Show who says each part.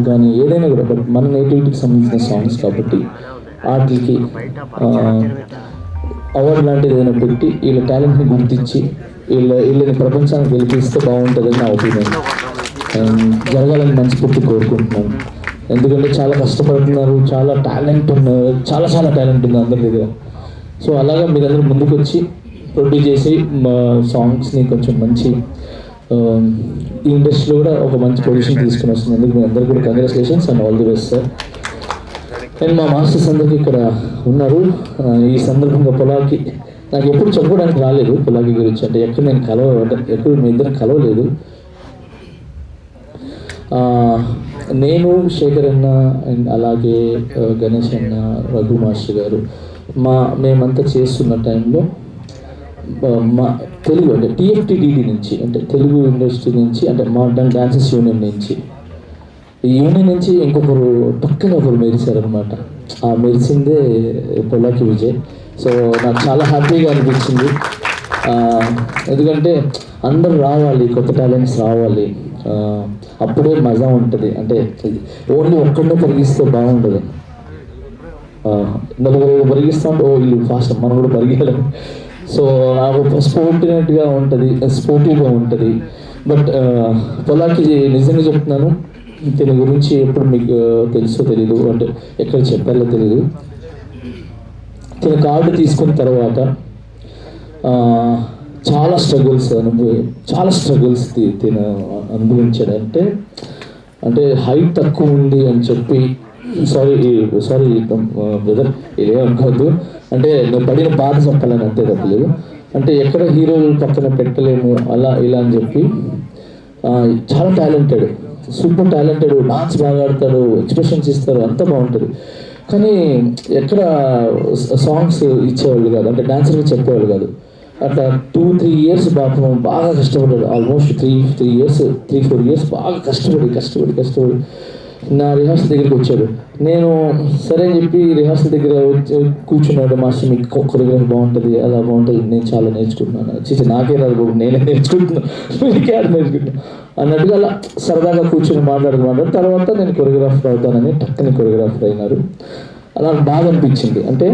Speaker 1: కానీ ఏదైనా కూడా, బట్ మన నేటివిటీకి సంబంధించిన సాంగ్స్ కాబట్టి వాటికి అవార్డు లాంటిది ఏదైనా పెట్టి వీళ్ళ టాలెంట్ని గుర్తించి వీళ్ళని ప్రపంచానికి గెలిపిస్తే బాగుంటుందని నా ఒపీనియన్. జరగాలని మనస్ఫూర్తి కోరుకుంటున్నాను. ఎందుకంటే చాలా కష్టపడుతున్నారు, చాలా టాలెంట్ ఉన్నారు, చాలా టాలెంట్ ఉంది అందరి దగ్గర. సో అలాగా మీరందరూ ముందుకు వచ్చి ప్రొడ్యూస్ చేసి మా సాంగ్స్ని కొంచెం మంచి ఈ ఇండస్ట్రీలో కూడా ఒక మంచి పొజిషన్ తీసుకుని వస్తున్నందుకు మీ అందరికీ కూడా congratulations and all the best sir. And మా మాస్టర్స్ అందరికీ ఇక్కడ ఉన్నారు. ఈ సందర్భంగా పొలాకి నాకు ఎప్పుడు చెప్పుకోవడానికి రాలేదు పొలాకి గురించి, అంటే ఎప్పుడు మీ ఇద్దరు కలవలేదు. నేను, శేఖర్ అన్న అండ్ అలాగే గణేష్ అన్న, రఘు మాస్టర్ గారు మేమంతా చేస్తున్న టైంలో మా తెలుగు అంటే TFTDD నుంచి, అంటే తెలుగు ఇండస్ట్రీ నుంచి, అంటే మోడర్న్ డాన్సెస్ యూనియన్ నుంచి, ఈ యూనియన్ నుంచి ఇంకొకరు పక్కన ఒకరు మెరిశారనమాట. ఆ మెరిసిందే పొలాకి విజయ్. సో నాకు చాలా హ్యాపీగా అనిపించింది. ఎందుకంటే అందరూ రావాలి, కొత్త టాలెంట్స్ రావాలి, అప్పుడే మజా ఉంటుంది. అంటే ఓన్లీ ఒక్కడనే పరిగిస్తే బాగుండదు. నలుగురు పరిగిస్తూ ఉంటే వీళ్ళు ఫాస్ట్ మనం కూడా పరిగెళ్ళాలి. సో నాకు స్పోర్టివ్గా ఉంటుంది. బట్ పొలాకి నిజంగా చెప్తున్నాను, దీని గురించి ఎప్పుడు మీకు తెలుసో తెలీదు, అంటే ఎక్కడ చెప్పాలో తెలీదు. తన కార్డు తీసుకున్న తర్వాత చాలా స్ట్రగుల్స్ తిన అనుభవించాడు. అంటే హైట్ తక్కువ ఉంది అని చెప్పి, సారీ బ్రదర్ ఇదే అనుకోవద్దు, అంటే నేను పడిన బాధ చెప్పాలని అంతే తప్పలేదు. అంటే ఎక్కడ హీరోలు పక్కన పెట్టలేము ఇలా అని చెప్పి, చాలా టాలెంటెడ్, సూపర్ టాలెంటెడ్, డాన్స్ బాగా ఆడతాడు, ఎక్స్ప్రెషన్స్ ఇస్తారు, అంతా బాగుంటుంది. కానీ ఎక్కడ సాంగ్స్ ఇచ్చేవాళ్ళు కాదు, అంటే డాన్సర్కి చెప్పేవాళ్ళు కాదు. అట్లా 2-3 years బాగా కష్టపడ్డాడు. ఆల్మోస్ట్ 3-4 years బాగా కష్టపడి నా రిహార్సల్ దగ్గరికి వచ్చాడు. నేను సరే అని చెప్పి రిహార్సల్ దగ్గర కూర్చున్నాడు. మాస్టర్ మీకు కొరియోగ్రఫీ బాగుంటుంది, అలా బాగుంటుంది, నేను చాలా నేర్చుకుంటున్నాను. నాకే రాదు బాబు, నేనే నేర్చుకుంటున్నాను, మీకే నేర్చుకుంటున్నాను అన్నట్టుగా అలా సరదాగా కూర్చొని మాట్లాడుకున్నాడు. తర్వాత నేను కొరియోగ్రాఫర్ అవుతానని టక్కని కొరియోగ్రాఫర్ అయినారు. అలా బాగా అనిపించింది. అంటే